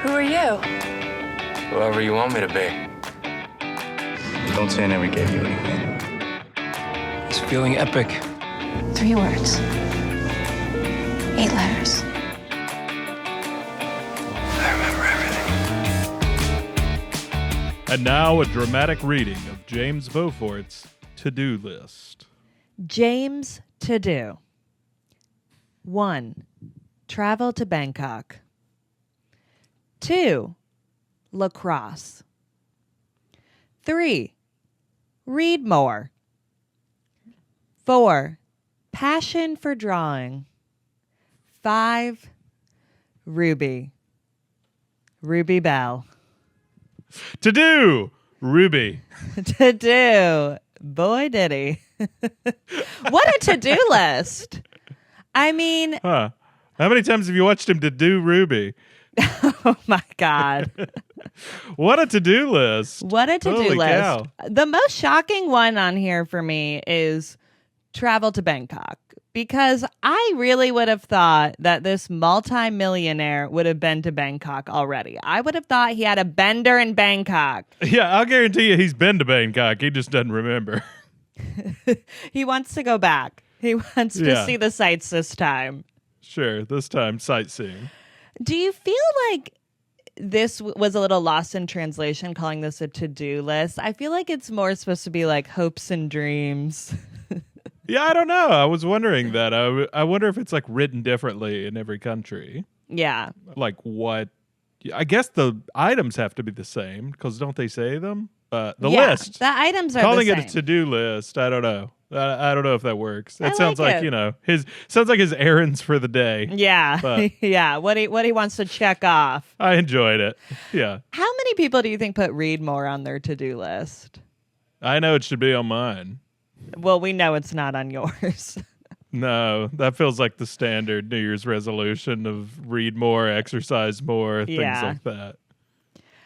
Who are you? Whoever you want me to be. Don't say I never gave you anything. It's feeling epic. 3 words. 8 letters. I remember everything. And now a dramatic reading of James Beaufort's to-do list. James to do. 1. Travel to Bangkok. 2. Lacrosse. 3. Read more. 4. Passion for drawing. 5. Ruby. Ruby Bell. To do, Ruby. To do. Boy, did he. What a to-do list. I mean... Huh. How many times have you watched him to do Ruby? Oh, my God. What a to-do list. What a to-do Holy list. cow. The most shocking one on here for me is travel to Bangkok, because I really would have thought that this multi-millionaire would have been to Bangkok already. I would have thought he had a bender in Bangkok. Yeah, I'll guarantee you he's been to Bangkok. He just doesn't remember. He wants to go back. He wants to see the sights this time. Sure, this time sightseeing. Do you feel like this was a little lost in translation, calling this a to-do list? I feel like it's more supposed to be like hopes and dreams. Yeah, I don't know. I was wondering that. I wonder if it's like written differently in every country. Yeah. Like what? I guess the items have to be the same because don't they say them? The list. The items are Calling the it same. a to-do list. I don't know. I don't know if that works. It I sounds like like it. sounds like his errands for the day. Yeah. But Yeah. What he wants to check off. I enjoyed it. Yeah. How many people do you think put read more on their to-do list? I know it should be on mine. Well, we know it's not on yours. No, that feels like the standard New Year's resolution of read more, exercise more, things Yeah. like that.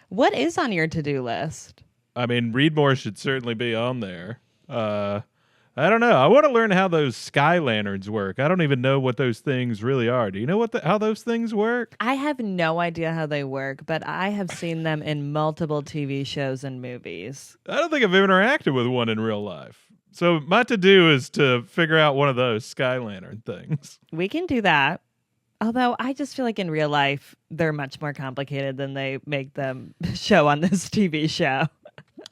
What is on your to-do list? I mean, read more should certainly be on there. I don't know. I want to learn how those sky lanterns work. I don't even know what those things really are. Do you know how those things work? I have no idea how they work, but I have seen them in multiple TV shows and movies. I don't think I've interacted with one in real life. So my to-do is to figure out one of those sky lantern things. We can do that. Although I just feel like in real life, they're much more complicated than they make them show on this TV show.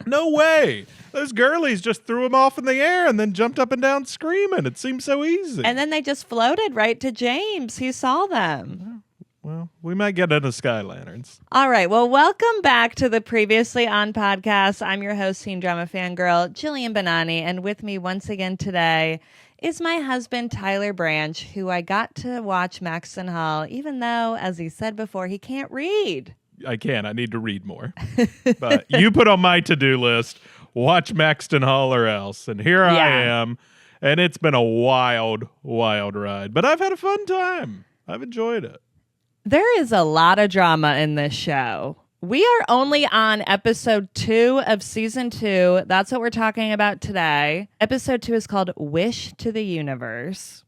No way. Those girlies just threw them off in the air and then jumped up and down screaming. It seems so easy. And then they just floated right to James. He saw them. Well, we might get into sky lanterns. All right. Well, welcome back to the Previously On podcast. I'm your host, teen drama fangirl, Jillian Benani. And with me once again today is my husband, Tyler Branch, who I got to watch Maxton Hall, even though, as he said before, he can't read. I can. I need to read more. But you put on my to-do list, watch Maxton Hall or else. And here I am. And it's been a wild, wild ride. But I've had a fun time. I've enjoyed it. There is a lot of drama in this show. We are only on episode 2 of season 2. That's what we're talking about today. Episode 2 is called Wish to the Universe.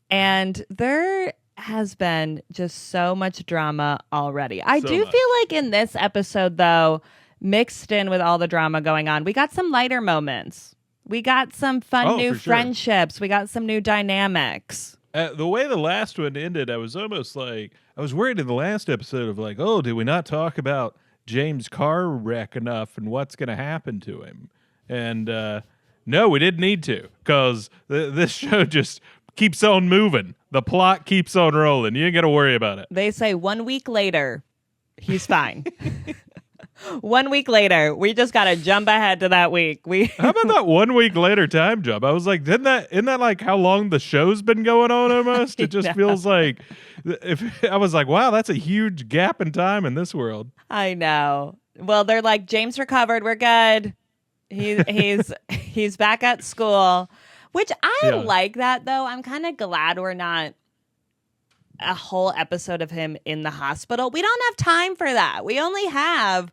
And there has been just so much drama already. I do feel like in this episode, though, mixed in with all the drama going on, we got some lighter moments. We got some fun new friendships. We got some new dynamics. The way the last one ended, I was almost like, I was worried in the last episode of like, oh, did we not talk about James' car wreck enough and what's going to happen to him? And no, we didn't need to, because this show just keeps on moving. The plot keeps on rolling. You ain't got to worry about it. They say 1 week later, he's fine. 1 week later, we just got to jump ahead to that week. How about that 1 week later time jump? I was like, isn't that like how long the show's been going on almost? It just feels like, I was like, wow, that's a huge gap in time in this world. I know. Well, they're like, James recovered. We're good. He's back at school, which I like that, though. I'm kind of glad we're not a whole episode of him in the hospital. We don't have time for that. We only have,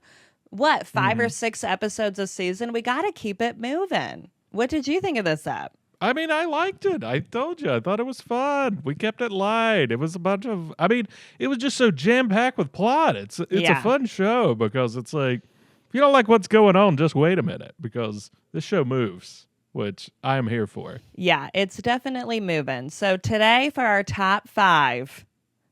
5 or 6 episodes a season? We got to keep it moving. What did you think of this app? I mean, I liked it. I told you. I thought it was fun. We kept it light. It was a bunch of, I mean, it was just so jam-packed with plot. It's a fun show because it's like, if you don't like what's going on, just wait a minute because this show moves, which I am here for. Yeah, it's definitely moving. So today for our top 5,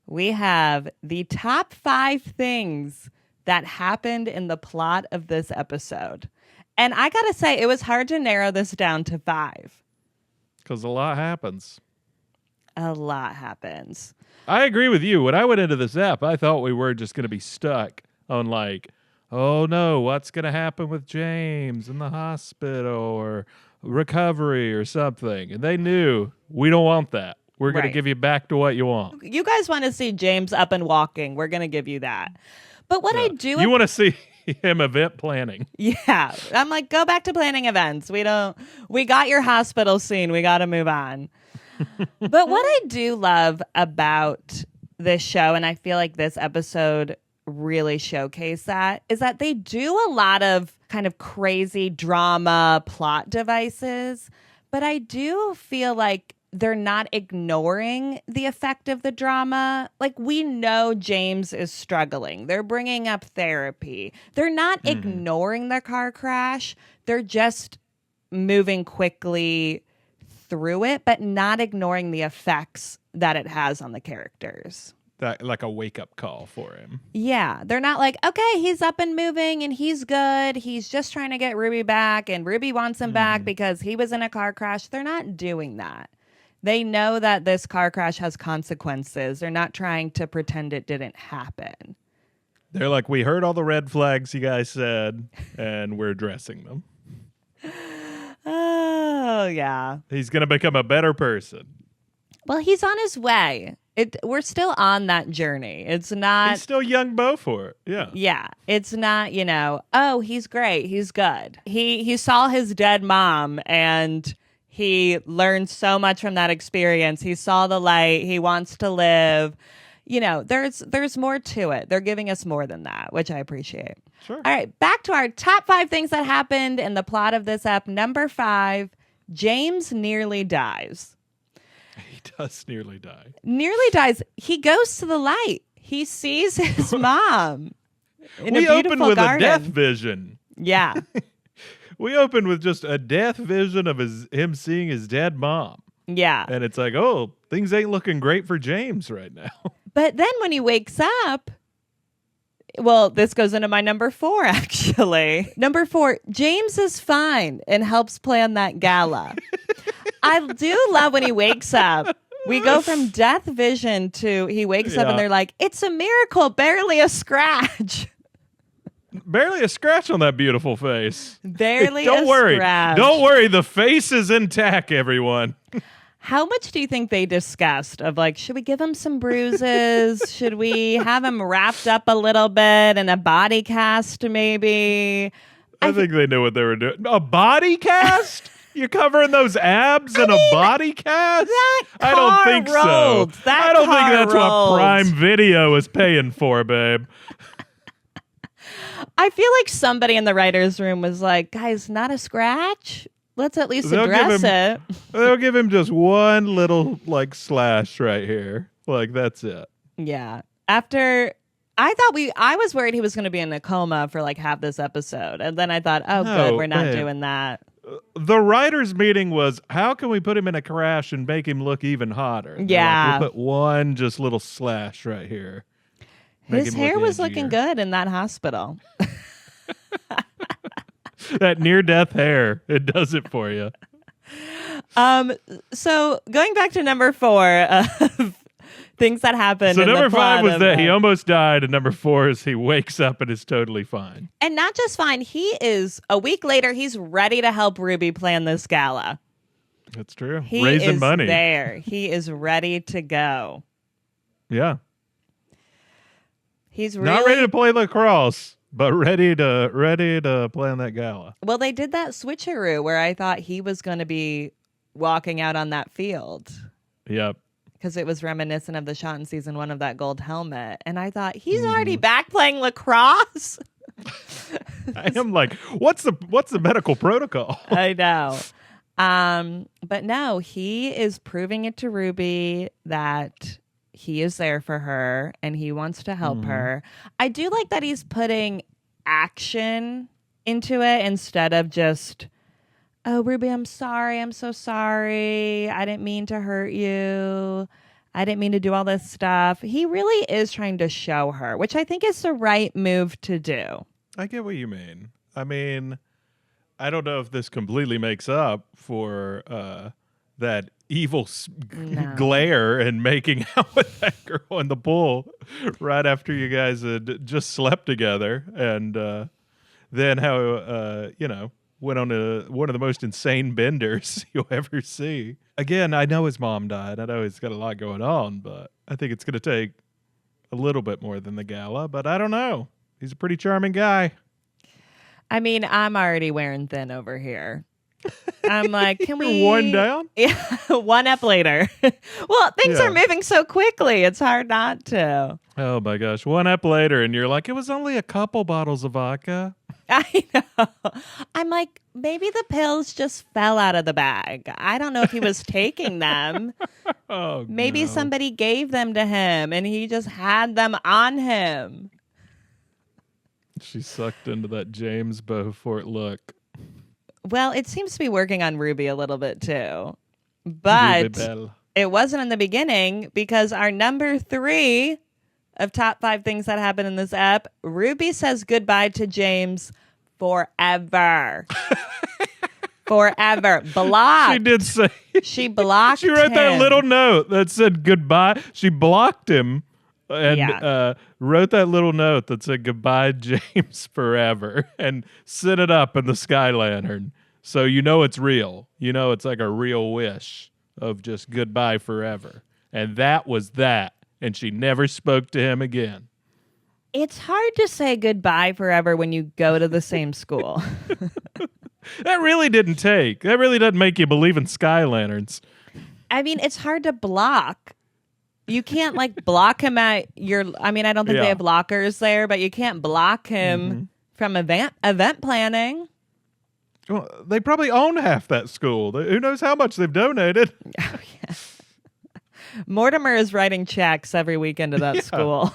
we have the top 5 things that happened in the plot of this episode. And I got to say, it was hard to narrow this down to 5. Because a lot happens. A lot happens. I agree with you. When I went into this app, I thought we were just going to be stuck on like, oh no, what's going to happen with James in the hospital or recovery or something. And they knew we don't want that. We're going to give you back to what you want. You guys want to see James up and walking. We're going to give you that. But what I do... You want to see him event planning. Yeah. I'm like, go back to planning events. We got your hospital scene. We got to move on. But what I do love about this show, and I feel like this episode really showcased that, is that they do a lot of kind of crazy drama plot devices. But I do feel like they're not ignoring the effect of the drama. Like, we know James is struggling. They're bringing up therapy. They're not ignoring the car crash. They're just moving quickly through it, but not ignoring the effects that it has on the characters. That, like a wake-up call for him. Yeah. They're not like, okay, he's up and moving and he's good. He's just trying to get Ruby back and Ruby wants him back because he was in a car crash. They're not doing that. They know that this car crash has consequences. They're not trying to pretend it didn't happen. They're like, we heard all the red flags you guys said, and we're addressing them. Oh, yeah. He's going to become a better person. Well, he's on his way. We're still on that journey. It's not... He's still young Beaufort. Yeah. Yeah. It's not, oh, he's great. He's good. He saw his dead mom and... He learned so much from that experience. He saw the light. He wants to live. There's more to it. They're giving us more than that, which I appreciate. Sure. All right, back to our top 5 things that happened in the plot of this ep. Number 5, James nearly dies. He does nearly die. Nearly dies. He goes to the light. He sees his mom in we a beautiful opened with garden. a death vision. Yeah. We opened with just a death vision of him seeing his dead mom. Yeah. And it's like, oh, things ain't looking great for James right now. But then when he wakes up, well, this goes into my number 4, actually. Number 4, James is fine and helps plan that gala. I do love when he wakes up. We go from death vision to he wakes up and they're like, it's a miracle, barely a scratch. Barely a scratch on that beautiful face. Barely Don't a worry. scratch. Don't worry. The face is intact, everyone. How much do you think they discussed of like, should we give him some bruises? Should we have him wrapped up a little bit in a body cast maybe? I think they knew what they were doing. A body cast? You're covering those abs in a body cast? I don't think rolled. so. That I don't think car that's rolled. what Prime Video is paying for, babe. I feel like somebody in the writer's room was like, guys, not a scratch? Let's at least address it. They'll give him just one little like slash right here. Like that's it. Yeah. I was worried he was going to be in a coma for like half this episode. And then I thought, oh, good, we're not doing that. The writers' meeting was, how can we put him in a crash and make him look even hotter? Yeah. Like, we'll put one just little slash right here. His hair was looking good in that hospital. That near-death hair, it does it for you. So going back to number 4, things that happened. So in number the plot 5 was of, that he almost died, and number 4 is he wakes up and is totally fine. And not just fine, he is, a week later, he's ready to help Ruby plan this gala. That's true. He Raising is money. there. He is ready to go. Yeah. He's really Not ready to play lacrosse, but ready to plan that gala. Well, they did that switcheroo where I thought he was going to be walking out on that field. Yep. Because it was reminiscent of the shot in season 1 of that gold helmet. And I thought, he's already back playing lacrosse? I am like, what's the medical protocol? I know. But no, he is proving it to Ruby that he is there for her and he wants to help her. I do like that he's putting action into it instead of just, oh, Ruby, I'm sorry. I'm so sorry. I didn't mean to hurt you. I didn't mean to do all this stuff. He really is trying to show her, which I think is the right move to do. I get what you mean. I mean, I don't know if this completely makes up for that evil glare and making out with that girl in the pool right after you guys had just slept together. And then how, went on one of the most insane benders you'll ever see. Again, I know his mom died. I know he's got a lot going on, but I think it's going to take a little bit more than the gala. But I don't know. He's a pretty charming guy. I mean, I'm already wearing thin over here. I'm like, can we... One down? Yeah, one up later. Well, things are moving so quickly. It's hard not to. Oh, my gosh. One up later, and you're like, it was only a couple bottles of vodka. I know. I'm like, maybe the pills just fell out of the bag. I don't know if he was taking them. Oh, maybe no. somebody gave them to him, and he just had them on him. She sucked into that James Beaufort look. Well, it seems to be working on Ruby a little bit too. But it wasn't in the beginning because our number 3 of top 5 things that happen in this ep, Ruby says goodbye to James forever. Forever. Blocked. She did say. She blocked She wrote him. that little note that said goodbye. She blocked him and wrote that little note that said goodbye, James, forever, and set it up in the sky lantern. So you know it's real. You know it's like a real wish of just goodbye forever. And that was that. And she never spoke to him again. It's hard to say goodbye forever when you go to the same school. That really didn't take. That really doesn't make you believe in sky lanterns. I mean, it's hard to block. You can't like block him at your, I mean, I don't think they have lockers there, but you can't block him from event planning. Well, they probably own half that school. Who knows how much they've donated? Oh, yeah. Mortimer is writing checks every weekend to that school.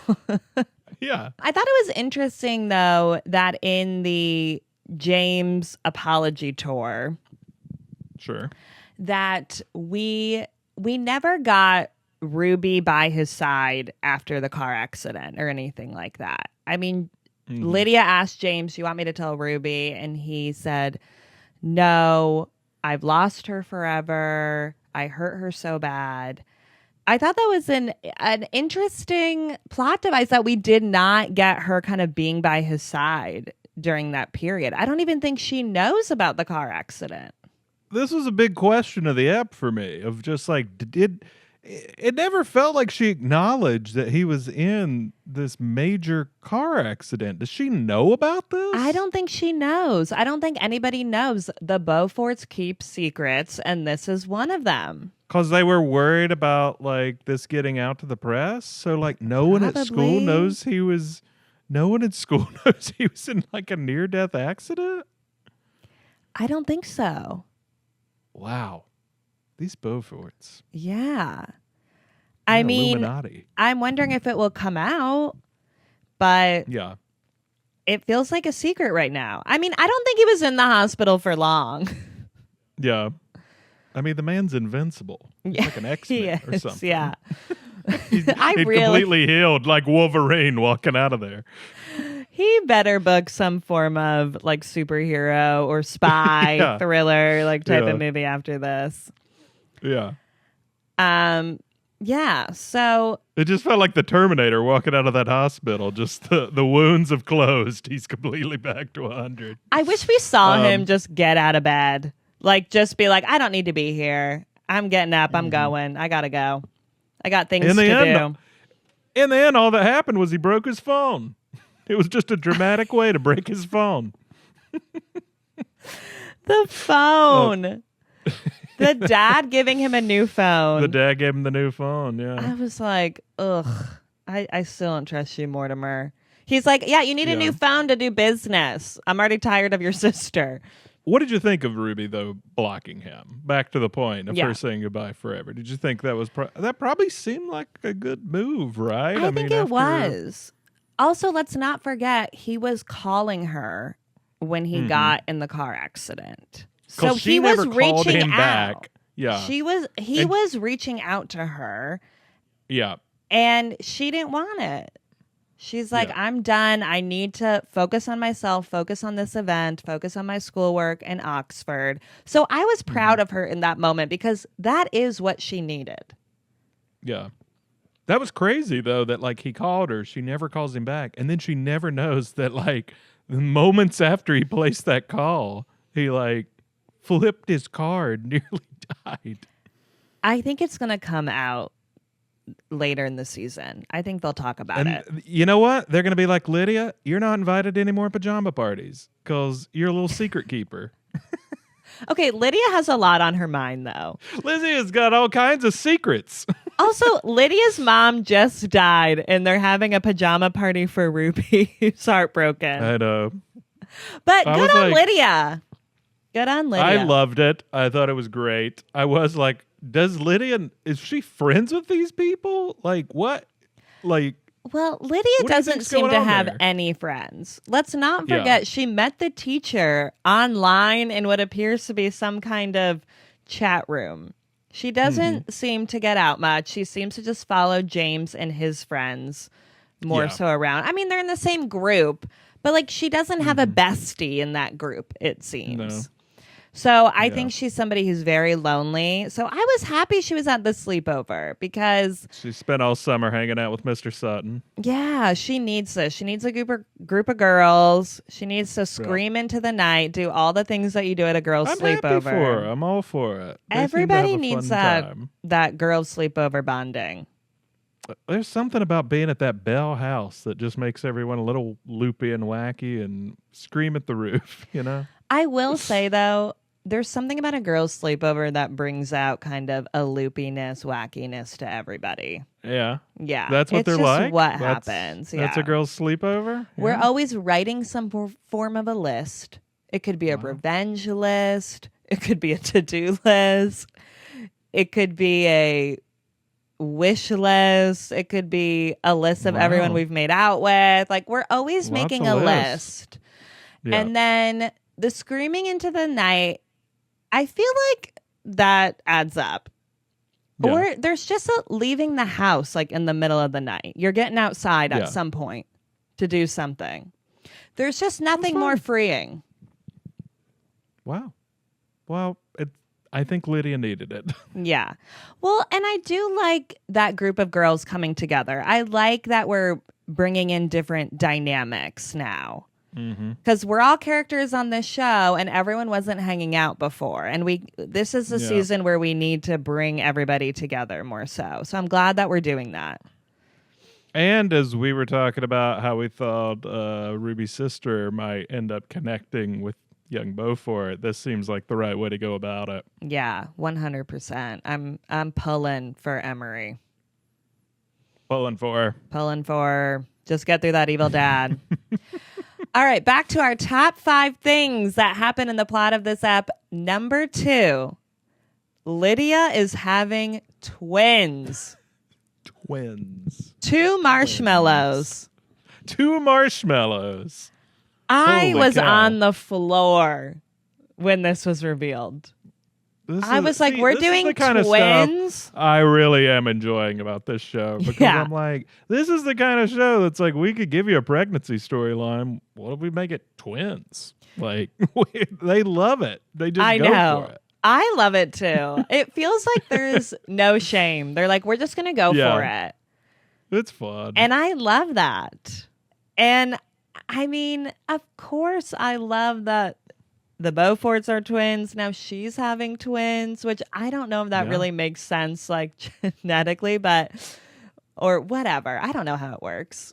Yeah. I thought it was interesting, though, that in the James apology tour, Sure. that we never got Ruby by his side after the car accident or anything like that. I mean, Lydia asked James, "You want me to tell Ruby?" And he said, "No, I've lost her forever. I hurt her so bad." I thought that was an interesting plot device that we did not get her kind of being by his side during that period. I don't even think she knows about the car accident. This was a big question of the ep for me, of just like, it never felt like she acknowledged that he was in this major car accident. Does she know about this? I don't think she knows. I don't think anybody knows. The Beauforts keep secrets, and this is one of them. Because they were worried about like this getting out to the press. So like no one at school knows he was. No one at school knows he was in like a near-death accident. I don't think so. Wow, these Beauforts. Yeah. I mean, Illuminati. I'm wondering if it will come out, but Yeah. it feels like a secret right now. I mean, I don't think he was in the hospital for long. Yeah. I mean, the man's invincible. He's like an X-Men or something. Yeah. He'd completely healed like Wolverine walking out of there. He better book some form of like superhero or spy thriller like type of movie after this. Yeah. Yeah. So it just felt like the Terminator walking out of that hospital. Just the wounds have closed. He's completely back to 100. I wish we saw him just get out of bed. Like just be like, I don't need to be here. I'm getting up. I'm going. I gotta go. I got things to do. In the end, all that happened was he broke his phone. It was just a dramatic way to break his phone. The phone. The dad giving him a new phone. The dad gave him the new phone, yeah. I was like, ugh. I still don't trust you, Mortimer. He's like, yeah, you need a new phone to do business. I'm already tired of your sister. What did you think of Ruby, though, blocking him? Back to the point of Yeah. her saying goodbye forever. Did you think that was that probably seemed like a good move, right? I think it was. Also, let's not forget he was calling her when he got in the car accident. So she he was never called reaching him out. back. Yeah. He was reaching out to her, Yeah. and she didn't want it. She's like, I'm done. I need to focus on myself, focus on this event, focus on my schoolwork in Oxford. So I was proud of her in that moment because that is what she needed. Yeah. That was crazy, though, that, like, he called her. She never calls him back. And then she never knows that, like, moments after he placed that call, he, like, flipped his car and nearly died. I think it's going to come out later in the season. I think they'll talk about it. You know what? They're going to be like, Lydia, you're not invited to any more pajama parties because you're a little secret keeper. Okay, Lydia has a lot on her mind, though. Lizzie has got all kinds of secrets. Also, Lydia's mom just died, and they're having a pajama party for Ruby, who's heartbroken. I know. But I good was on like- Lydia. Good on Lydia. I loved it. I thought it was great. I was like, is she friends with these people? Like, what? Like, Well, Lydia What do you doesn't think's seem going to on have there? any friends. Let's not Yeah. forget she met the teacher online in what appears to be some kind of chat room. She doesn't seem to get out much. She seems to just follow James and his friends more Yeah. so around. I mean, they're in the same group, but like she doesn't have a bestie in that group, it seems. No. So I think she's somebody who's very lonely. So I was happy she was at the sleepover because she spent all summer hanging out with Mr. Sutton. yeah, she needs this. She needs a group of girls. She needs to scream into the night, do all the things that you do at a girls' I'm sleepover. happy for her. I'm all for it. They seem to Everybody have a needs fun time. that girls' sleepover bonding. There's something about being at that Bell house that just makes everyone a little loopy and wacky and scream at the roof, you know? I will say though, there's something about a girls' sleepover that brings out kind of a loopiness, wackiness to everybody. Yeah. Yeah, That's what it's they're just like? What happens? That's yeah. a girl's sleepover? We're Yeah. always writing some form of a list. It could be a revenge list. It could be a to-do list. It could be a wish list. It could be a list of everyone we've made out with. Like, we're always Lots making of a lists. list. Yeah. And then the screaming into the night, I feel like that adds up. Yeah. Or there's just a leaving the house like in the middle of the night. You're getting outside at some point to do something. There's just nothing more freeing. Wow. Well, I think Lydia needed it. Yeah. Well, and I do like that group of girls coming together. I like that we're bringing in different dynamics now. Because we're all characters on this show and everyone wasn't hanging out before. And this is the season where we need to bring everybody together more so. So I'm glad that we're doing that. And as we were talking about how we thought Ruby's sister might end up connecting with young Beaufort, this seems like the right way to go about it. Yeah, 100%. I'm pulling for Emery. Pulling for her. Pulling for just get through that evil dad. All right, back to our top 5 things that happen in the plot of this ep. Number 2, Lydia is having twins. Twins. 2 marshmallows. 2 marshmallows. I Holy was cow. on the floor when this was revealed. I was like, this we're is doing the kind of twins? stuff I really am enjoying about this show because Yeah. I'm like, this is the kind of show that's like, we could give you a pregnancy storyline. What if we make it twins? Like, they love it. They just I go know. for it. I love it too. It feels like there's no shame. They're like, we're just going to go Yeah. for it. It's fun. And I love that. And I mean, of course, I love that the Beauforts are twins. Now she's having twins, which I don't know if that really makes sense, like genetically, or whatever. I don't know how it works.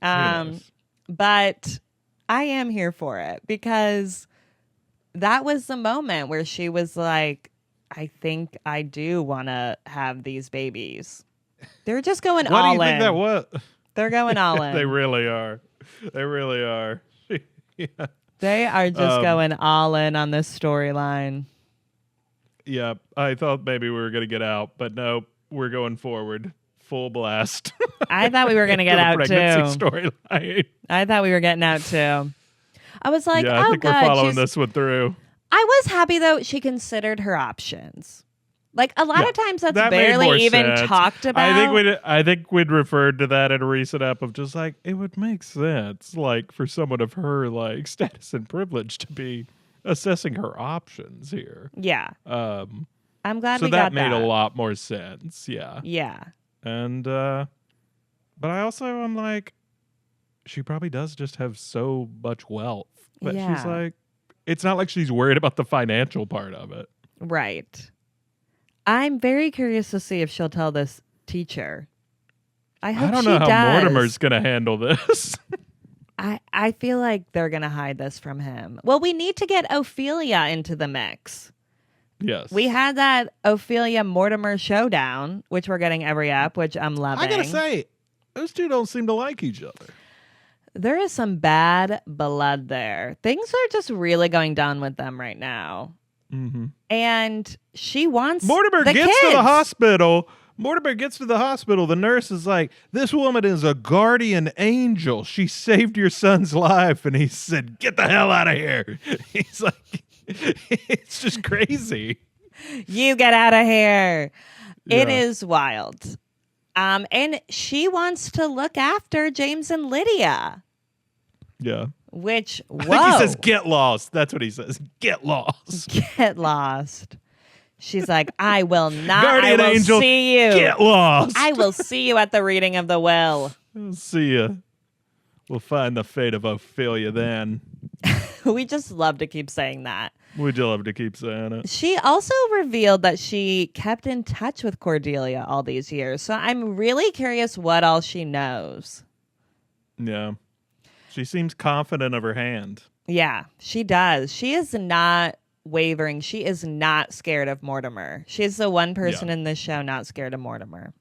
Yes. But I am here for it because that was the moment where she was like, I think I do want to have these babies. They're just going What all do you think in. that was? They're going all in. They really are. They really are. Yeah. They are just going all in on this storyline. Yeah, I thought maybe we were going to get out, but no, we're going forward. Full blast. I thought we were going to get out, too. Pregnancy storyline. I thought we were getting out, too. I was like, I think God, we're following this one through. I was happy, though, she considered her options. Like, a lot of times that's that made more barely even sense. talked about. I think we'd referred to that in a recent up of just like, it would make sense, like, for someone of her, like, status and privilege to be assessing her options here. Yeah. I'm glad so we got that. So that made a lot more sense, yeah. Yeah. And, but I also am like, she probably does just have so much wealth. But she's like, it's not like she's worried about the financial part of it. Right. I'm very curious to see if she'll tell this teacher. I hope she does. I don't know how Mortimer's going to handle this. I feel like they're going to hide this from him. Well, we need to get Ophelia into the mix. Yes. We had that Ophelia Mortimer showdown, which we're getting every up, which I'm loving. I got to say, those two don't seem to like each other. There is some bad blood there. Things are just really going down with them right now. Mm-hmm. And she wants Mortimer the gets kids. to the hospital. Mortimer gets to the hospital. The nurse is like, this woman is a guardian angel. She saved your son's life. And he said, get the hell out of here. He's like, it's just crazy. You get out of here. Yeah. It is wild. And she wants to look after James and Lydia. Yeah. Which, whoa. I think he says, get lost. That's what he says. Get lost. Get lost. She's like, I will not. Guardian I will angel, see you. Get lost. I will see you at the reading of the will. We'll see you. We'll find the fate of Ophelia then. We just love to keep saying that. We'd love to keep saying it. She also revealed that she kept in touch with Cordelia all these years. So I'm really curious what all she knows. Yeah. She seems confident of her hand. Yeah, she does. She is not wavering. She is not scared of Mortimer. She's the one person in this show not scared of Mortimer.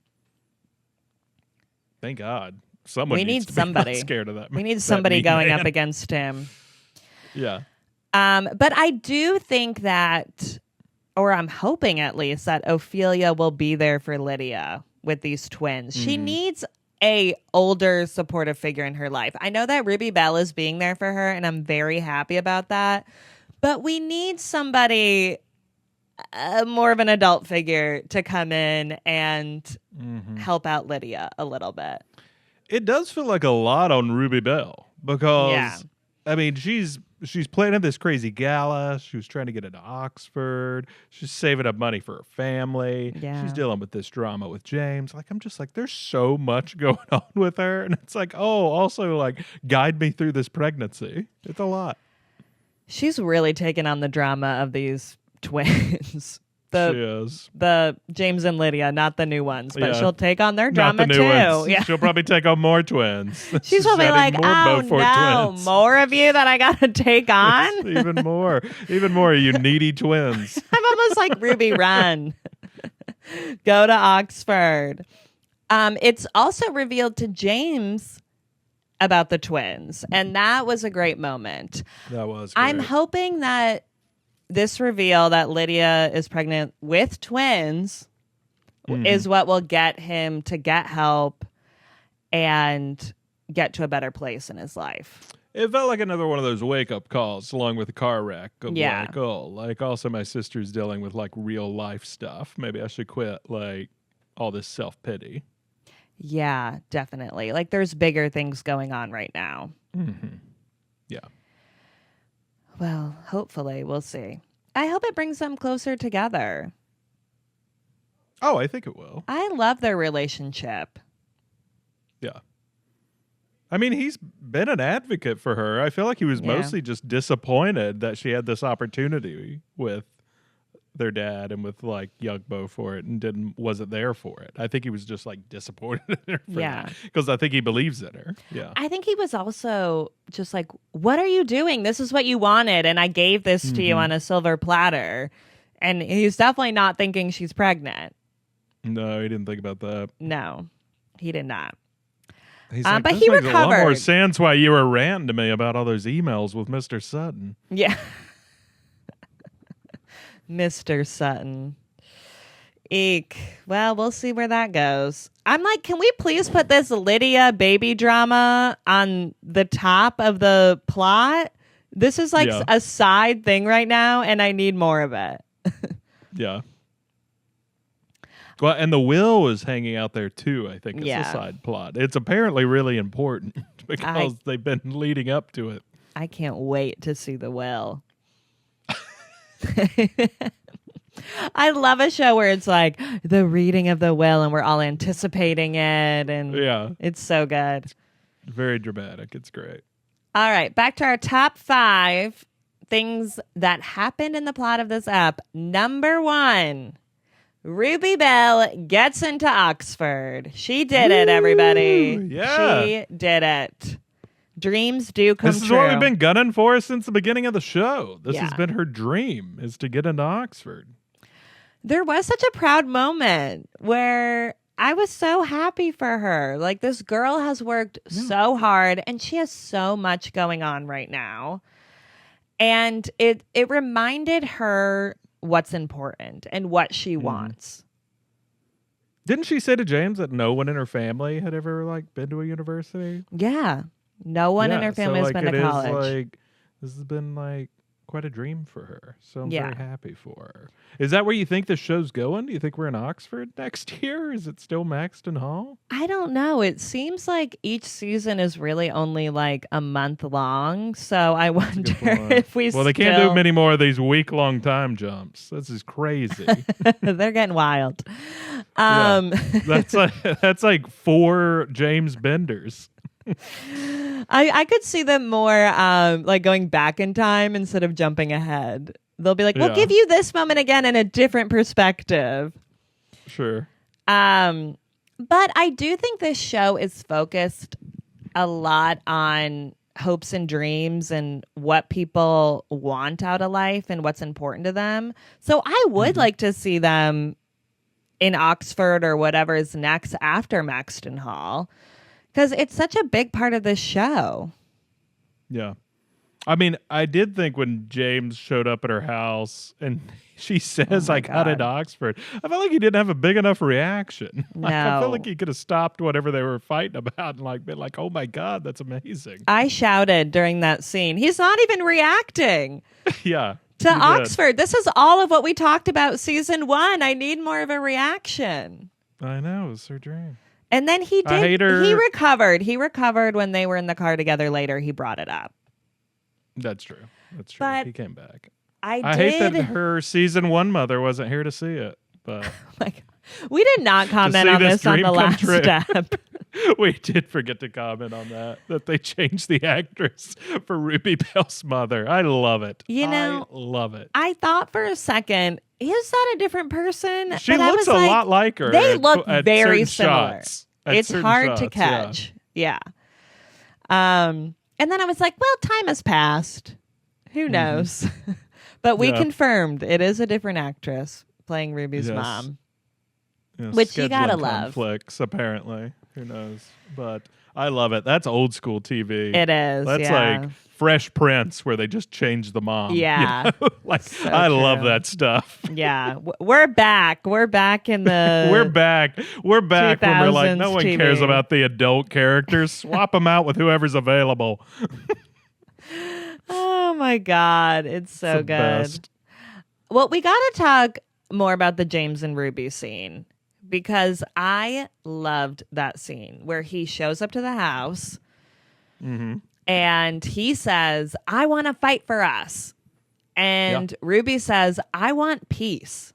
Thank God. Someone we needs need to somebody. Be not scared of that. We need somebody going man. up against him. Yeah. But I do think that, or I'm hoping at least, that Ophelia will be there for Lydia with these twins. She needs a older supportive figure in her life. I know that Ruby Bell is being there for her, and I'm very happy about that. But we need somebody, more of an adult figure, to come in and help out Lydia a little bit. It does feel like a lot on Ruby Bell because, I mean, she's planning this crazy gala. She was trying to get into Oxford. She's saving up money for her family. Yeah. She's dealing with this drama with James. Like, I'm just like, there's so much going on with her. And it's like, oh, also, like, guide me through this pregnancy. It's a lot. She's really taken on the drama of these twins. She is. The James and Lydia, not the new ones, but she'll take on their Not drama the new too. ones. Yeah. She'll probably take on more twins. She's probably like, oh no, twins. more of you that I got to take on? Even more, you needy twins. I'm almost like Ruby, run. Go to Oxford. It's also revealed to James about the twins, and that was a great moment. That was great. I'm hoping that this reveal that Lydia is pregnant with twins is what will get him to get help and get to a better place in his life. It felt like another one of those wake-up calls along with the car wreck of like, oh, like also my sister's dealing with like real life stuff. Maybe I should quit like all this self-pity. Yeah, definitely. Like there's bigger things going on right now. Mm-hmm. Yeah. Well, hopefully, we'll see. I hope it brings them closer together. Oh, I think it will. I love their relationship. Yeah. I mean, he's been an advocate for her. I feel like he was mostly just disappointed that she had this opportunity with their dad and with like young Beaufort and wasn't there for it. I think he was just like disappointed in her for that because I think he believes in her. Yeah. I think he was also just like, what are you doing? This is what you wanted. And I gave this to you on a silver platter. And he's definitely not thinking she's pregnant. No, he didn't think about that. No, he did not. He's like, but this he makes a lot more recovered. sense why you were ranting to me about all those emails with Mr. Sutton. Yeah. Mr. Sutton. Eek. Well, we'll see where that goes. I'm like, can we please put this Lydia baby drama on the top of the plot? This is like a side thing right now, and I need more of it. Yeah. Well, and the will is hanging out there too, I think. It's a side plot. It's apparently really important because they've been leading up to it. I can't wait to see the will. I love a show where it's like the reading of the will and we're all anticipating it, and it's so good. Very dramatic. It's great. All right, back to our top 5 things that happened in the plot of this app. Number 1, Ruby Bell gets into Oxford. She did it, everybody. Yeah. She did it. Dreams do come true. This is what we've been gunning for since the beginning of the show. This has been her dream, is to get into Oxford. There was such a proud moment where I was so happy for her. Like, this girl has worked so hard, and she has so much going on right now. And it reminded her what's important and what she wants. Didn't she say to James that no one in her family had ever been to a university? Yeah. No one in her family has been to college. This has been quite a dream for her. So I'm very happy for her. Is that where you think the show's going? Do you think we're in Oxford next year? Is it still Maxton Hall? I don't know. It seems like each season is really only a month long. So I wonder if we they can't do many more of these week-long time jumps. This is crazy. They're getting wild. That's like 4 James Benders. I could see them more going back in time instead of jumping ahead. They'll be like, we'll give you this moment again in a different perspective. Sure. But I do think this show is focused a lot on hopes and dreams and what people want out of life and what's important to them. So I would like to see them in Oxford or whatever is next after Maxton Hall, because it's such a big part of this show. Yeah. I mean, I did think when James showed up at her house and she says, I got into Oxford, I felt like he didn't have a big enough reaction. No. I felt like he could have stopped whatever they were fighting about and been like, oh my God, that's amazing. I shouted during that scene. He's not even reacting. Yeah. To Oxford. This is all of what we talked about season 1. I need more of a reaction. I know. It was her dream. And then he did. I hate her. He recovered. He recovered when they were in the car together later. He brought it up. That's true. That's true. But he came back. I hate that her season 1 mother wasn't here to see it. But we did not comment on this on the last step. We did forget to comment on that they changed the actress for Ruby Bell's mother. I love it. I love it. I thought for a second, is that a different person? She looks a lot like her. They look very similar. It's hard to catch. Yeah. And then I was like, well, time has passed. Who knows? But we confirmed it is a different actress playing Ruby's mom. Yes, which you gotta love. Conflicts, apparently. Who knows? But I love it. That's old school TV. It is. That's like Fresh Prince, where they just change the mom. Yeah. You know? So I true. love that stuff. Yeah. We're back. We're back in the. We're back. We're back when we're like, no one TV. cares about the adult characters. Swap them out with whoever's available. Oh my God. It's so the good. Best. Well, we got to talk more about the James and Ruby scene, because I loved that scene where he shows up to the house and he says, I want to fight for us. And Ruby says, I want peace.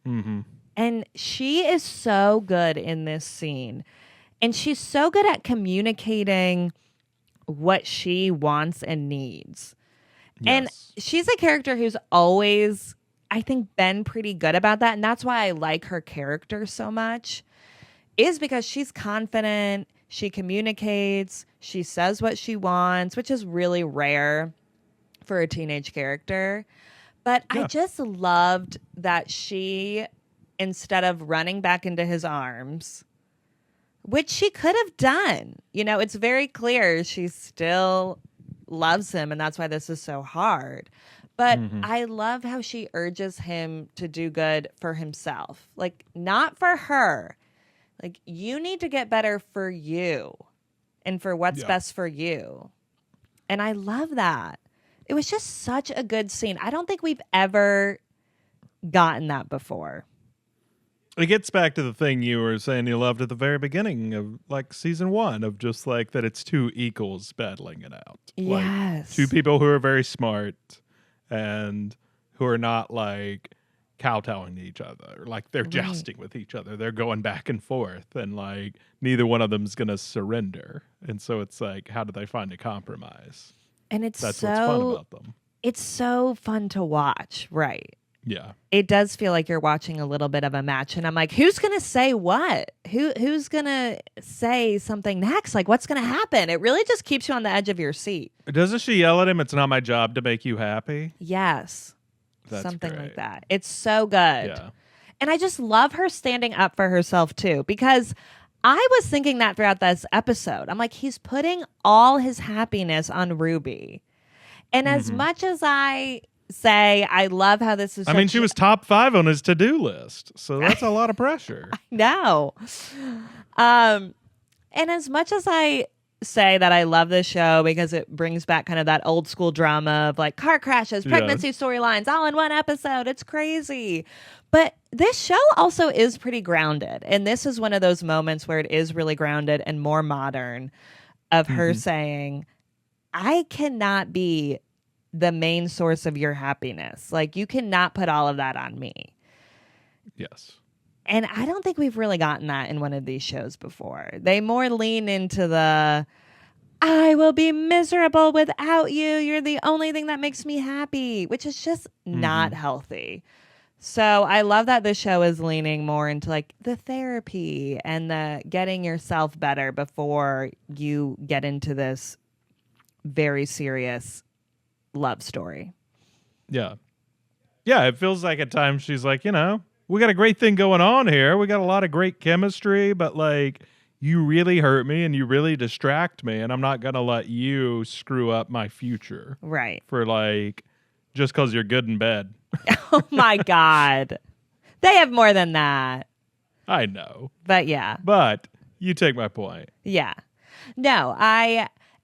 And she is so good in this scene. And she's so good at communicating what she wants and needs. Yes. And she's a character who's always, I think, been pretty good about that. And that's why I like her character so much, is because she's confident, she communicates, she says what she wants, which is really rare for a teenage character. But I just loved that she, instead of running back into his arms, which she could have done. You know, it's very clear she still loves him, and that's why this is so hard. But I love how she urges him to do good for himself. Like, not for her. Like, you need to get better for you and for what's best for you. And I love that. It was just such a good scene. I don't think we've ever gotten that before. It gets back to the thing you were saying you loved at the very beginning of like season 1 of just like that it's two equals battling it out. Yes. Like, two people who are very smart and who are not like kowtowing to each other. Like they're jousting with each other. They're going back and forth and like neither one of them's going to surrender. And so it's like, how do they find a compromise? And that's what's fun about them. It's so fun to watch. Right. Yeah. It does feel like you're watching a little bit of a match. And I'm like, who's going to say what? Who's going to say something next? Like, what's going to happen? It really just keeps you on the edge of your seat. Doesn't she yell at him, it's not my job to make you happy? Yes. That's something great. like that. It's so good. Yeah. And I just love her standing up for herself, too, because I was thinking that throughout this episode. I'm like, he's putting all his happiness on Ruby. And as much as I say I love how this is. I mean, she was top 5 on his to-do list, so that's a lot of pressure. No. And as much as I say that I love this show because it brings back kind of that old school drama of like car crashes, pregnancy storylines, all in one episode. It's crazy. But this show also is pretty grounded. And this is one of those moments where it is really grounded and more modern of her saying, I cannot be the main source of your happiness. Like, you cannot put all of that on me. Yes. And I don't think we've really gotten that in one of these shows before. They more lean into the, I will be miserable without you. You're the only thing that makes me happy, which is just not healthy. So I love that this show is leaning more into like the therapy and the getting yourself better before you get into this very serious love story. Yeah. Yeah, it feels like at times she's like, you know, we got a great thing going on here. We got a lot of great chemistry, but like, you really hurt me and you really distract me, and I'm not going to let you screw up my future. Right. For like, just because you're good in bed. Oh my God. They have more than that. I know. But yeah. But you take my point. Yeah. No,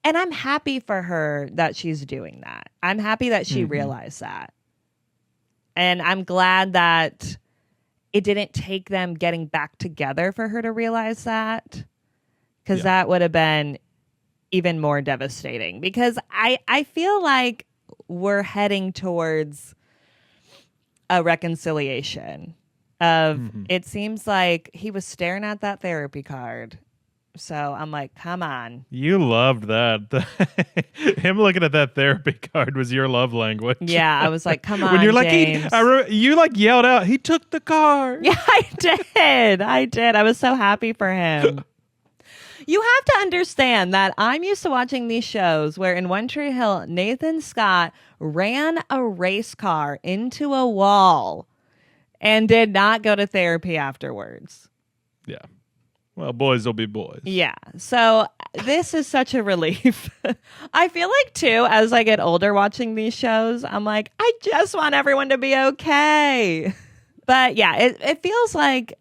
and I'm happy for her that she's doing that. I'm happy that she realized that. And I'm glad that it didn't take them getting back together for her to realize that. Because that would have been even more devastating. Because I feel like we're heading towards a reconciliation of it seems like he was staring at that therapy card. So I'm like, come on. You loved that. Him looking at that therapy card was your love language. Yeah, I was like, come on, when you're like, James. you like yelled out, he took the card. Yeah, I did. I was so happy for him. You have to understand that I'm used to watching these shows where in One Tree Hill, Nathan Scott ran a race car into a wall and did not go to therapy afterwards. Yeah. Well, boys will be boys. Yeah. So this is such a relief. I feel like, too, as I get older watching these shows, I'm like, I just want everyone to be okay. But yeah, it feels like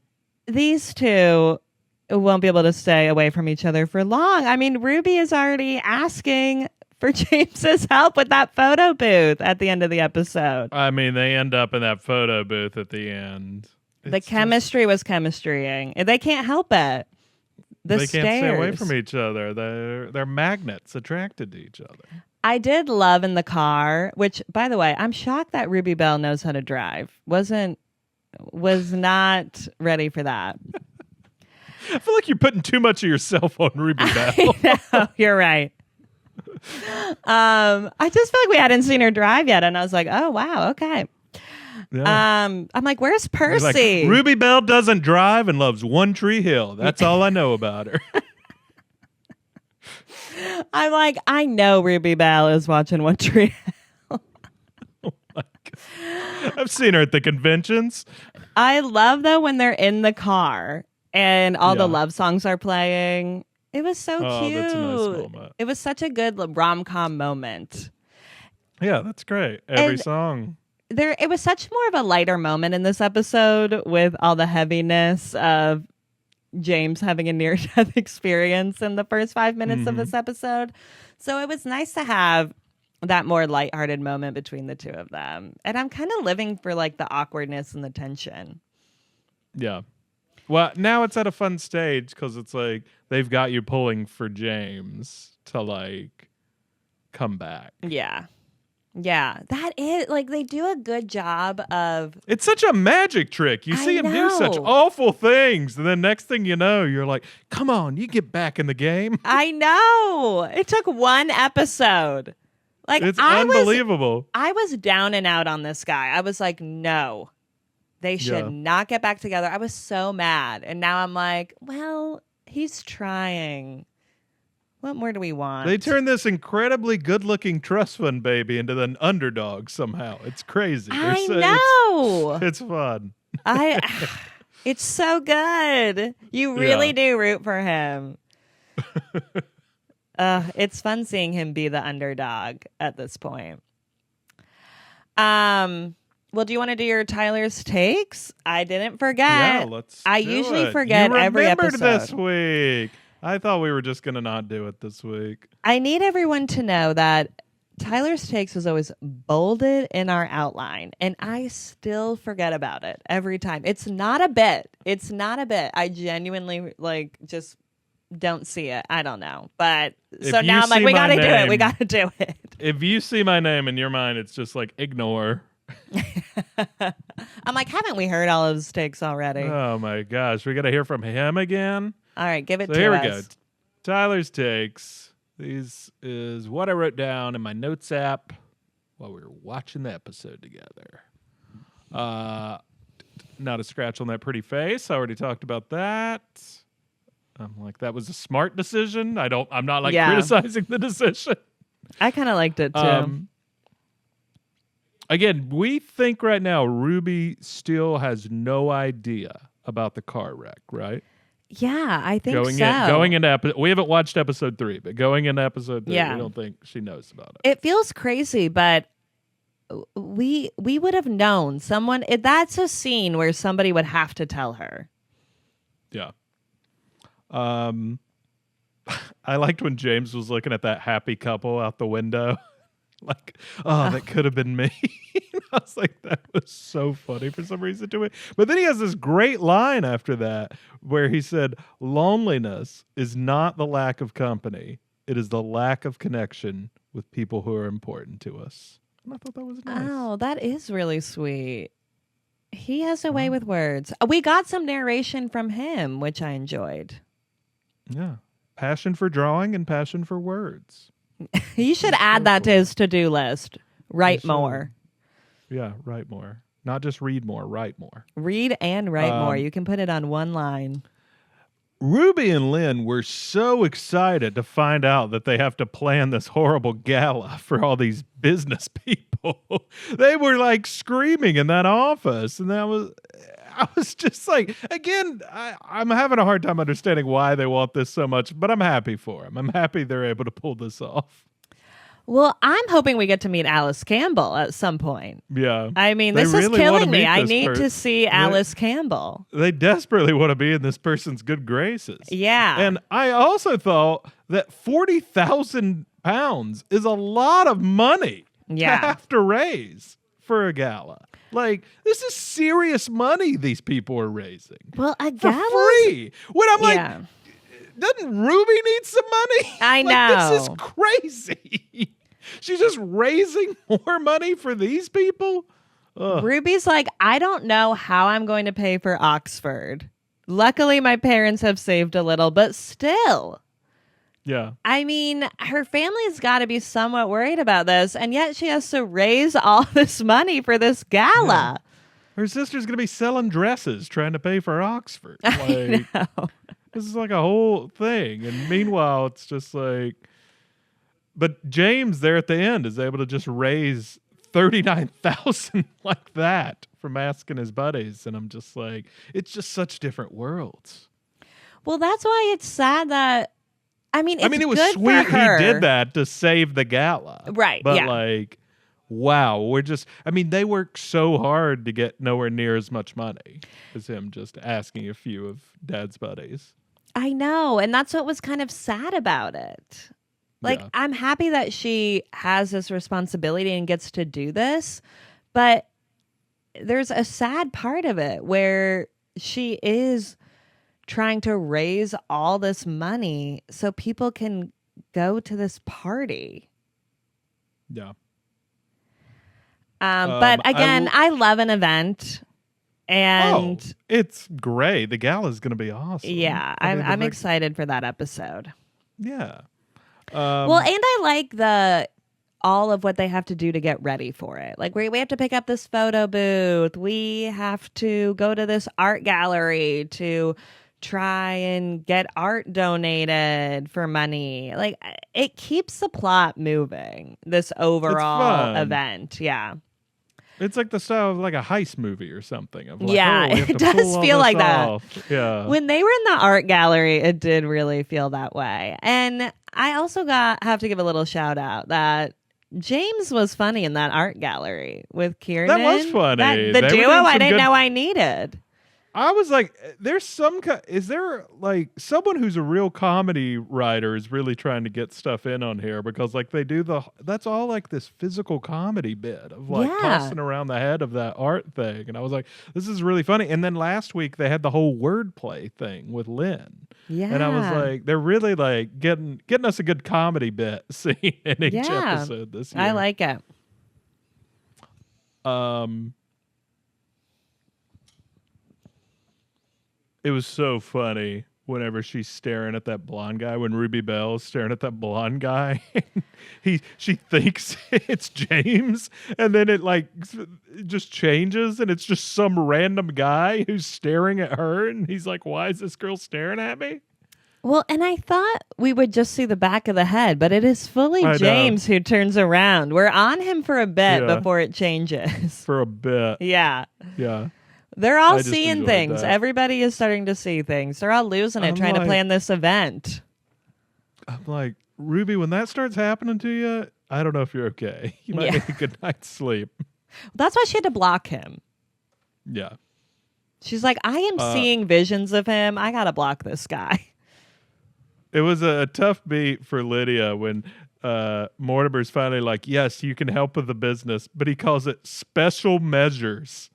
these two won't be able to stay away from each other for long. I mean, Ruby is already asking for James's help with that photo booth at the end of the episode. I mean, they end up in that photo booth at the end. The chemistry was chemistrying. They can't help it. They can't stay away from each other. They're magnets attracted to each other. I did love in the car, which, by the way, I'm shocked that Ruby Bell knows how to drive. Was not ready for that. I feel like you're putting too much of yourself on Ruby Bell. I know, you're right. I just feel like we hadn't seen her drive yet, and I was like, oh wow, okay. Yeah. I'm like, where's Percy? Like, Ruby Bell doesn't drive and loves One Tree Hill. That's all I know about her. I'm like, I know Ruby Bell is watching One Tree Hill. Oh my God. I've seen her at the conventions. I love though when they're in the car and all the Yeah. love songs are playing. It was so Oh, cute. that's a nice moment. It was such a good rom-com moment. Yeah, that's great. Every And song. it was such more of a lighter moment in this episode with all the heaviness of James having a near-death experience in the first 5 minutes of this episode. So it was nice to have that more lighthearted moment between the two of them. And I'm kind of living for like the awkwardness and the tension. Yeah. Well, now it's at a fun stage because it's like they've got you pulling for James to like come back. Yeah. Yeah. That is like they do a good job of It's such a magic trick. You see him do such know. awful things, and then next thing you know, you're like, "Come on, you get back in the game." I know. It took one episode. Like It's I unbelievable. I was down and out on this guy. I was like, no, they should Yeah. not get back together. I was so mad. And now I'm like, well, he's trying. What more do we want? They turned this incredibly good-looking trust fund baby into an underdog somehow. It's crazy. I They're know. It's fun. It's so good. You really Yeah. do root for him. It's fun seeing him be the underdog at this point. Well, do you want to do your Tyler's takes? I didn't forget. Yeah, let's. I do usually it. forget you every remembered episode. this week. I thought we were just gonna not do it this week. I need everyone to know that Tyler's takes was always bolded in our outline, and I still forget about it every time. It's not a bit. It's not a bit. I genuinely like just don't see it. I don't know. But so If now you I'm like, see we my got to do it. We name- got to do it. If you see my name in your mind, it's just like ignore. I'm like, haven't we heard all of his takes already? Oh my gosh, we got to hear from him again. All right, give it So to here us. we go. Tyler's takes. These is what I wrote down in my notes app while we were watching the episode together. Not a scratch on that pretty face. I already talked about that. I'm like, that was a smart decision. I'm not like Yeah. criticizing the decision. I kind of liked it too. Again, we think right now Ruby still has no idea about the car wreck, right? Yeah, I think Going so. into we haven't watched episode 3, but going into episode 3, Yeah. we don't think she knows about it. It feels crazy, but we would have known someone. That's a scene where somebody would have to tell her. Yeah. I liked when James was looking at that happy couple out the window. Like, oh, that could have been me. I was like, that was so funny for some reason to me. But then he has this great line after that where he said, loneliness is not the lack of company. It is the lack of connection with people who are important to us. And I thought that was nice. Oh, that is really sweet. He has a way with words. We got some narration from him, which I enjoyed. Yeah. Passion for drawing and passion for words. He should add that to his to-do list. Write should. more. Yeah, write more. Not just read more, write more. Read and write more. You can put it on one line. Ruby and Lynn were so excited to find out that they have to plan this horrible gala for all these business people. They were like screaming in that office. And I was just like, again, I'm having a hard time understanding why they want this so much, but I'm happy for them. I'm happy they're able to pull this off. Well, I'm hoping we get to meet Alice Campbell at some point. Yeah. I mean, They this really is wanna killing me. meet I this need person. to see Alice Campbell. They desperately want to be in this person's good graces. Yeah. And I also thought that 40,000 pounds is a lot of money Yeah. to have to raise for a gala. Like, this is serious money these people are raising. Well, a For gala. free. When I'm like, Yeah. doesn't Ruby need some money? I Like, this is know. crazy. She's just raising more money for these people? Ugh. Ruby's like, I don't know how I'm going to pay for Oxford. Luckily, my parents have saved a little, but still. Yeah. I mean, her family's got to be somewhat worried about this, and yet she has to raise all this money for this gala. Her sister's going to be selling dresses trying to pay for Oxford. Like, this is like a whole thing. And meanwhile, it's just like, but James there at the end is able to just raise 39,000 like that from asking his buddies. And I'm just like, it's just such different worlds. Well, that's why it's sad that. I mean, it's it was good sweet for her. he did that to save the gala. Right, But yeah. like, wow, they worked so hard to get nowhere near as much money as him just asking a few of Dad's buddies. I know, and that's what was kind of sad about it. Like, Yeah. I'm happy that she has this responsibility and gets to do this, but there's a sad part of it where she is trying to raise all this money so people can go to this party. Yeah. But again, I love an event, and it's great. The gala's going to be awesome. yeah, I'm excited for that episode. Yeah. Well, and I like all of what they have to do to get ready for it. Like we have to pick up this photo booth. We have to go to this art gallery to try and get art donated for money. Like it keeps the plot moving, this overall event. Yeah. It's like the style of like a heist movie or something. Of like, Yeah, we have it to does pull all feel this like that. off. Yeah. When they were in the art gallery, it did really feel that way. And I also have to give a little shout out that James was funny in that art gallery with Kieran. That was funny. The They were duo doing I some didn't good- know I needed. I was like, is there like someone who's a real comedy writer is really trying to get stuff in on here because like they do that's all like this physical comedy bit of like tossing around the head of that art thing. And I was like, this is really funny. And then last week they had the whole wordplay thing with Lynn. Yeah. And I was like, they're really like getting us a good comedy bit scene in each episode this year. I like it. It was so funny whenever she's staring at that blonde guy, when Ruby Bell's staring at that blonde guy. She thinks it's James, and then it like just changes, and it's just some random guy who's staring at her, and he's like, why is this girl staring at me? Well, and I thought we would just see the back of the head, but it is fully James who turns around. We're on him for a bit before it changes. For a bit. Yeah. Yeah. They're all just seeing enjoyed things. that. Everybody is starting to see things. They're all losing it I'm trying to like- plan this event. I'm like, Ruby, when that starts happening to you, I don't know if you're okay. You might need a good night's sleep. That's why she had to block him. Yeah. She's like, I am seeing visions of him. I got to block this guy. It was a tough beat for Lydia when Mortimer's finally like, yes, you can help with the business, but he calls it special measures.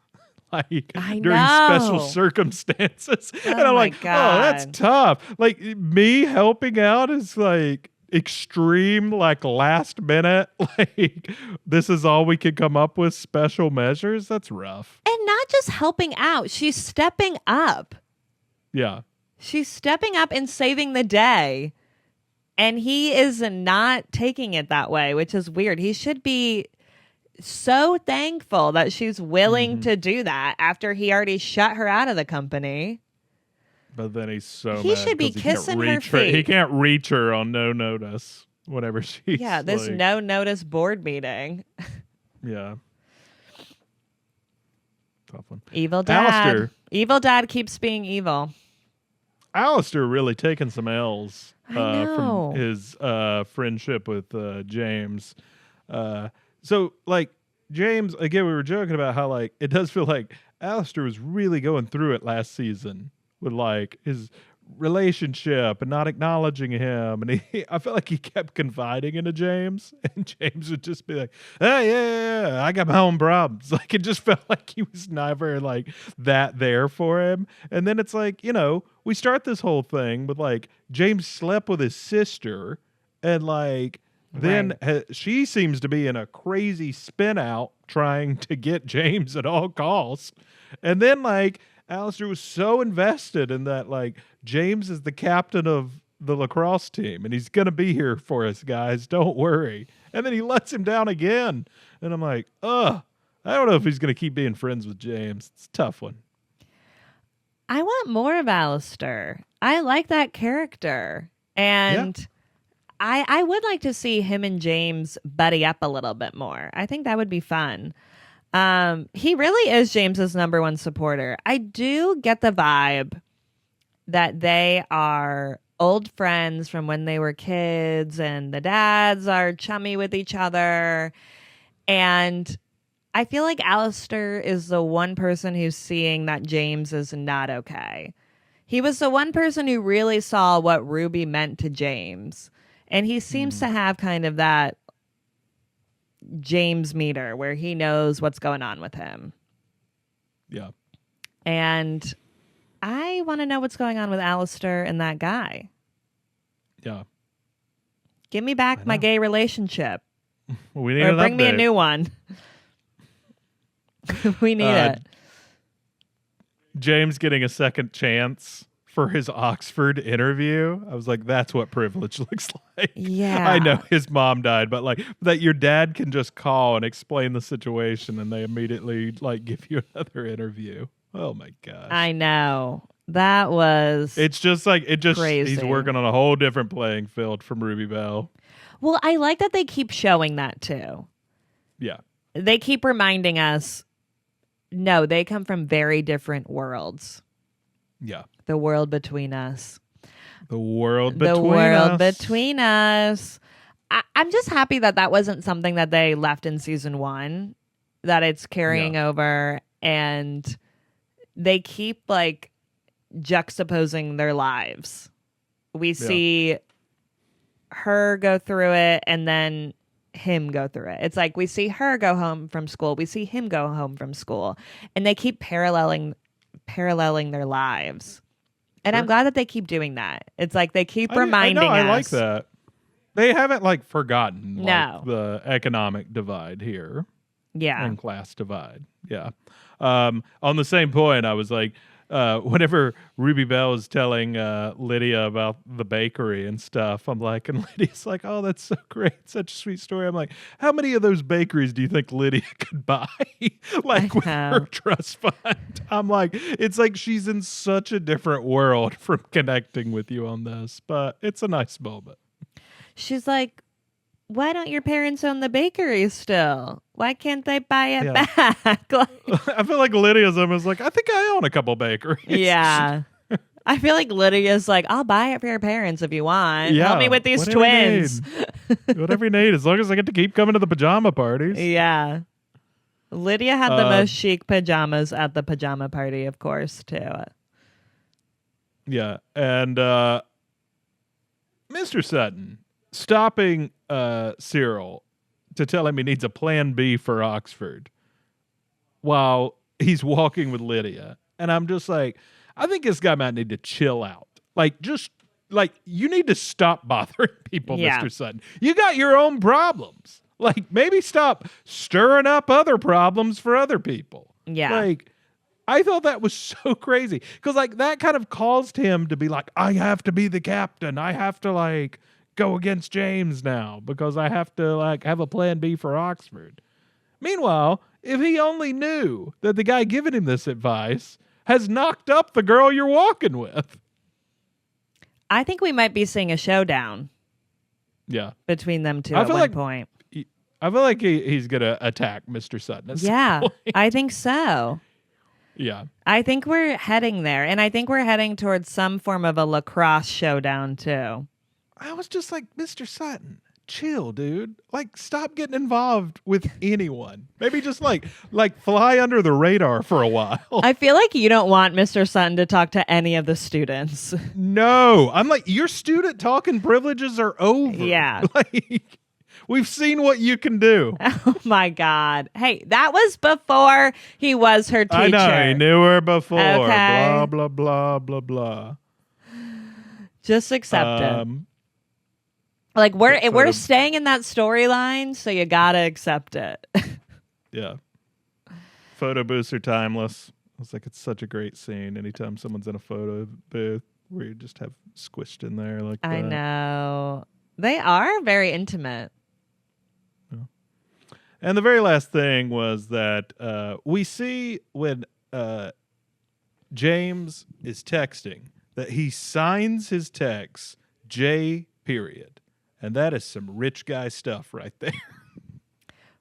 Like I during know. special circumstances. And Oh I'm my like, oh, that's God. tough. Like me helping out is like extreme, like last minute, like this is all we could come up with, special measures. That's rough. And not just helping out. She's stepping up. Yeah. She's stepping up and saving the day. And he is not taking it that way, which is weird. He should be so thankful that she's willing to do that after he already shut her out of the company. But then he's so He mad should be 'cause he can't kissing her reach He feet. can't reach her on no notice whenever she's Yeah, this like, no notice board meeting. Yeah. Tough one. Evil dad. Alistair. Evil dad keeps being evil. Alistair really taking some L's I know. from his friendship with James. So, like, James, again, we were joking about how, like, it does feel like Alistair was really going through it last season with, like, his relationship and not acknowledging him. And I felt like he kept confiding into James, and James would just be like, oh, yeah, I got my own problems. Like, it just felt like he was never, like, that there for him. And then it's like, you know, we start this whole thing with, like, James slept with his sister, and, like, then she seems to be in a crazy spin out trying to get James at all costs. And then, like, Alistair was so invested in that, like, James is the captain of the lacrosse team and he's going to be here for us, guys. Don't worry. And then he lets him down again. And I'm like, I don't know if he's going to keep being friends with James. It's a tough one. I want more of Alistair. I like that character. And I would like to see him and James buddy up a little bit more. I think that would be fun. He really is James's number one supporter. I do get the vibe that they are old friends from when they were kids, and the dads are chummy with each other. And I feel like Alistair is the one person who's seeing that James is not okay. He was the one person who really saw what Ruby meant to James. And he seems to have kind of that James meter where he knows what's going on with him. Yeah. And I want to know what's going on with Alistair and that guy. Yeah. Give me back my gay relationship. We need Or an bring me a update. new one. We need it. James getting a second chance for his Oxford interview. I was like, that's what privilege looks like. Yeah. I know his mom died, but like that your dad can just call and explain the situation and they immediately like give you another interview. Oh my gosh. I know. That was It's just like crazy. He's working on a whole different playing field from Ruby Bell. Well, I like that they keep showing that too. Yeah. They keep reminding us, no, they come from very different worlds. Yeah. The world between us. The world between The world us. between us. I'm just happy that that wasn't something that they left in season 1, that it's carrying over, and they keep like juxtaposing their lives. We see her go through it and then him go through it. It's like we see her go home from school, we see him go home from school, and they keep paralleling their lives. And I'm glad that they keep doing that. It's like they keep reminding us. I like that. They haven't like forgotten No. the economic divide here Yeah. and class divide. Yeah. On the same point, I was like, whenever Ruby Bell is telling Lydia about the bakery and stuff, I'm like, and Lydia's like, oh, that's so great. Such a sweet story. I'm like, how many of those bakeries do you think Lydia could buy? Like with her trust fund? I'm like, it's like she's in such a different world from connecting with you on this, but it's a nice moment. She's like, why don't your parents own the bakery still? Why can't they buy it back? Like, I feel like Lydia's almost like, I think I own a couple bakeries. yeah. I feel like Lydia's like, I'll buy it for your parents if you want. Yeah, Help me with these whatever you twins. need. Whatever you need, as long as I get to keep coming to the pajama parties. Yeah. Lydia had the most chic pajamas at the pajama party, of course, too. Yeah. And Mr. Sutton stopping Cyril to tell him he needs a plan B for Oxford while he's walking with Lydia. And I'm just like, I think this guy might need to chill out. Like, just like, you need to stop bothering people, Yeah. Mr. Sutton. You got your own problems. Like, maybe stop stirring up other problems for other people. Yeah. Like, I thought that was so crazy. Because, like, that kind of caused him to be like, I have to be the captain. I have to, like, go against James now because I have to, like, have a plan B for Oxford. Meanwhile, if he only knew that the guy giving him this advice has knocked up the girl you're walking with. I think we might be seeing a showdown Yeah. between them two I at feel one like- point. I feel like he's going to attack Mr. Sutton. at some Yeah, point. I think so. Yeah. I think we're heading there. And I think we're heading towards some form of a lacrosse showdown, too. I was just like, Mr. Sutton, chill, dude. Like, stop getting involved with anyone. Maybe just like fly under the radar for a while. I feel like you don't want Mr. Sutton to talk to any of the students. No, I'm like, your student talking privileges are over. Yeah. Like, we've seen what you can do. Oh, my God. Hey, that was before he was her teacher. I know, he knew her before. Okay. Blah, blah, blah, blah, blah. Just accept it. Um, Like, we're photo- staying in that storyline, so you gotta accept it. Yeah. Photo booths are timeless. I was like, it's such a great scene. Anytime someone's in a photo booth where you just have squished in there like that. I know. They are very intimate. And the very last thing was that we see when James is texting that he signs his text J period. And that is some rich guy stuff right there.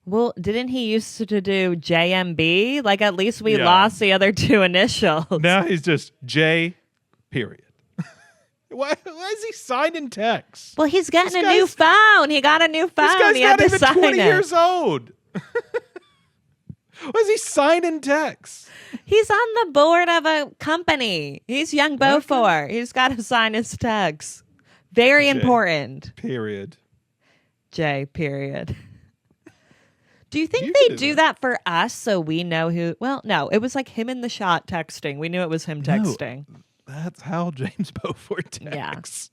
Well, didn't he used to do JMB? Like, at least we Yeah. lost the other two initials. Now he's just J period. Why is he signing texts? Well, he's getting This a new guy's- phone. He got a new phone. This guy's He had not to even sign 20 it. years old. Why is he signing texts? He's on the board of a company. He's young Beaufort. He's got to sign his texts. Very important. Period. J. Period. Do you think You they did do that for us so we know who? Well, no. It was like him in the shot texting. We knew it was him texting. That's how James Beaufort texts.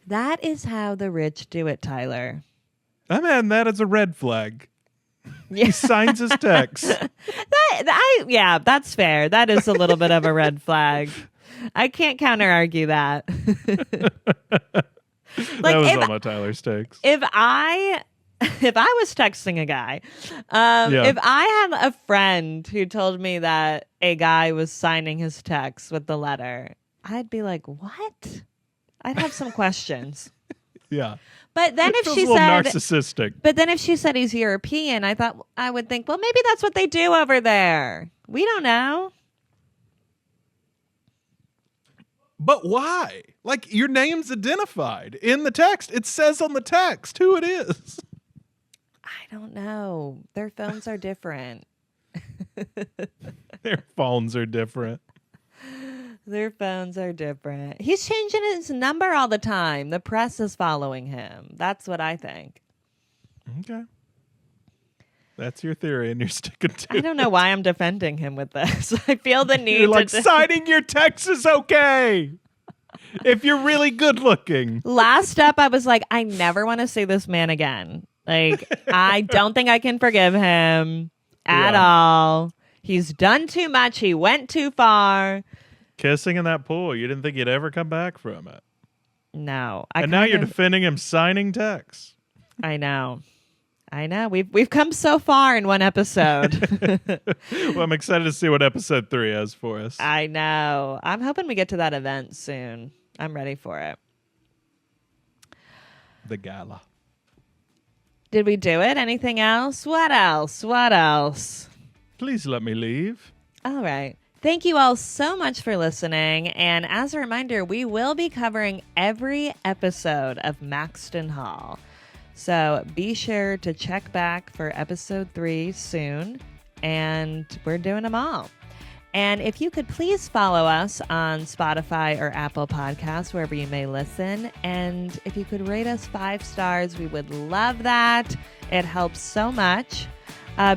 That is how the rich do it, Tyler. I'm adding that as a red flag. Yeah. He signs his texts. Yeah, that's fair. That is a little bit of a red flag. I can't counter argue that. That was all my Tyler stakes. If I was texting a guy, if I had a friend who told me that a guy was signing his text with the letter, I'd be like, "What?" I'd have some questions. Yeah. But then if Feels she a little said narcissistic. But then if she said he's European, I would think, well, maybe that's what they do over there. We don't know. But why? Like, your name's identified in the text. It says on the text who it is. I don't know. Their phones are different. Their phones are different. Their phones are different. He's changing his number all the time. The press is following him. That's what I think. Okay. That's your theory, and you're sticking to I don't know why I'm defending him with this. I feel the need You're like, to... signing your text is okay. If you're really good looking. Last up, I was like, I never want to see this man again. Like, I don't think I can forgive him at all. He's done too much. He went too far. Kissing in that pool. You didn't think you'd ever come back from it. No. And now you're defending him signing texts. I know. We've come so far in one episode. Well, I'm excited to see what episode 3 has for us. I know. I'm hoping we get to that event soon. I'm ready for it. The gala. Did we do it? Anything else? What else? Please let me leave. All right. Thank you all so much for listening. And as a reminder, we will be covering every episode of Maxton Hall. So be sure to check back for episode 3 soon. And we're doing them all. And if you could please follow us on Spotify or Apple Podcasts, wherever you may listen. And if you could rate us 5 stars, we would love that. It helps so much.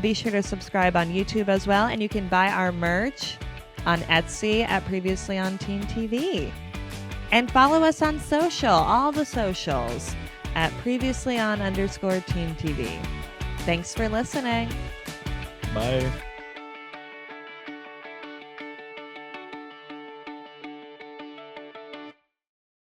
Be sure to subscribe on YouTube as well. And you can buy our merch on Etsy at Previously on Teen TV. And follow us on social, all the socials, at Previously on _Teen TV. Thanks for listening. Bye.